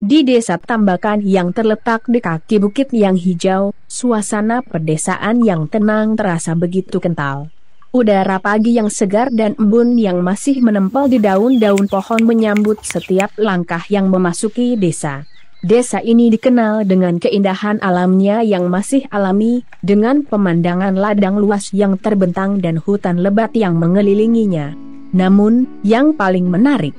Di desa Tambakan yang terletak di kaki bukit yang hijau, suasana pedesaan yang tenang terasa begitu kental. Udara pagi yang segar dan embun yang masih menempel di daun-daun pohon menyambut setiap langkah yang memasuki desa. Desa ini dikenal dengan keindahan alamnya yang masih alami, dengan pemandangan ladang luas yang terbentang dan hutan lebat yang mengelilinginya. Namun, yang paling menarik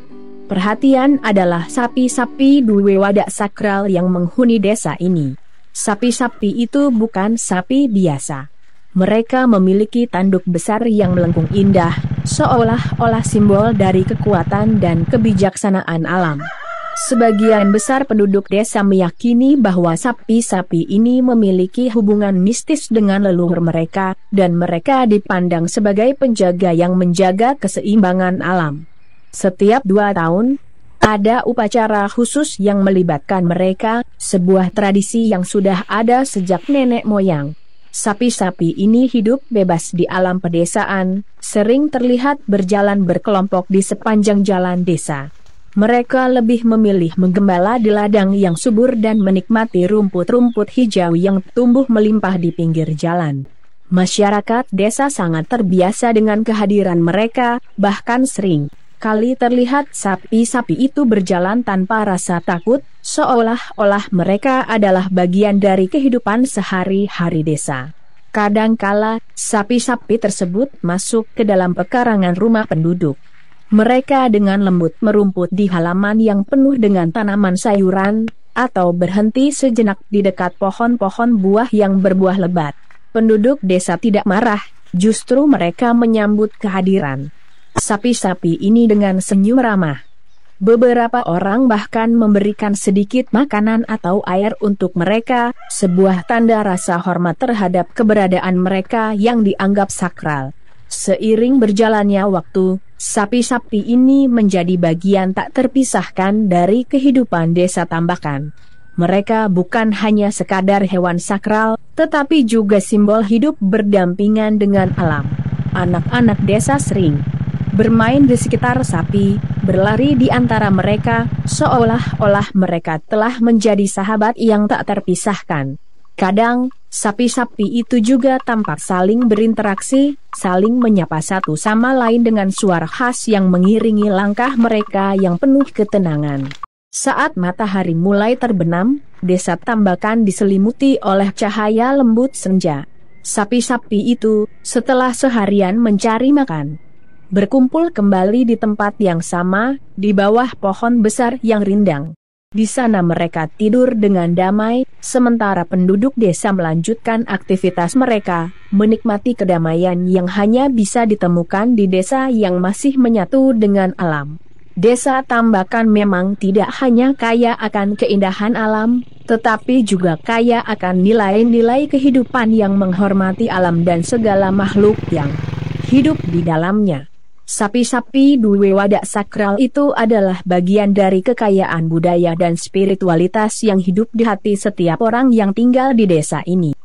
perhatian adalah sapi-sapi dua wadak sakral yang menghuni desa ini. Sapi-sapi itu bukan sapi biasa. Mereka memiliki tanduk besar yang melengkung indah, seolah-olah simbol dari kekuatan dan kebijaksanaan alam. Sebagian besar penduduk desa meyakini bahwa sapi-sapi ini memiliki hubungan mistis dengan leluhur mereka, dan mereka dipandang sebagai penjaga yang menjaga keseimbangan alam. Setiap 2 tahun, ada upacara khusus yang melibatkan mereka, sebuah tradisi yang sudah ada sejak nenek moyang. Sapi-sapi ini hidup bebas di alam pedesaan, sering terlihat berjalan berkelompok di sepanjang jalan desa. Mereka lebih memilih menggembala di ladang yang subur dan menikmati rumput-rumput hijau yang tumbuh melimpah di pinggir jalan. Masyarakat desa sangat terbiasa dengan kehadiran mereka, bahkan sering kali terlihat sapi-sapi itu berjalan tanpa rasa takut, seolah-olah mereka adalah bagian dari kehidupan sehari-hari desa. Kadangkala, sapi-sapi tersebut masuk ke dalam pekarangan rumah penduduk. Mereka dengan lembut merumput di halaman yang penuh dengan tanaman sayuran, atau berhenti sejenak di dekat pohon-pohon buah yang berbuah lebat. Penduduk desa tidak marah, justru mereka menyambut kehadiran sapi-sapi ini dengan senyum ramah. Beberapa orang bahkan memberikan sedikit makanan atau air untuk mereka, sebuah tanda rasa hormat terhadap keberadaan mereka yang dianggap sakral. Seiring berjalannya waktu, sapi-sapi ini menjadi bagian tak terpisahkan dari kehidupan desa Tambakan. Mereka bukan hanya sekadar hewan sakral, tetapi juga simbol hidup berdampingan dengan alam. Anak-anak desa sering bermain di sekitar sapi, berlari di antara mereka, seolah-olah mereka telah menjadi sahabat yang tak terpisahkan. Kadang, sapi-sapi itu juga tampak saling berinteraksi, saling menyapa satu sama lain dengan suara khas yang mengiringi langkah mereka yang penuh ketenangan. Saat matahari mulai terbenam, desa Tambakan diselimuti oleh cahaya lembut senja. Sapi-sapi itu, setelah seharian mencari makan, berkumpul kembali di tempat yang sama, di bawah pohon besar yang rindang. Di sana mereka tidur dengan damai, sementara penduduk desa melanjutkan aktivitas mereka, menikmati kedamaian yang hanya bisa ditemukan di desa yang masih menyatu dengan alam. Desa Tambakan memang tidak hanya kaya akan keindahan alam, tetapi juga kaya akan nilai-nilai kehidupan yang menghormati alam dan segala makhluk yang hidup di dalamnya. Sapi-sapi dua wadak sakral itu adalah bagian dari kekayaan budaya dan spiritualitas yang hidup di hati setiap orang yang tinggal di desa ini.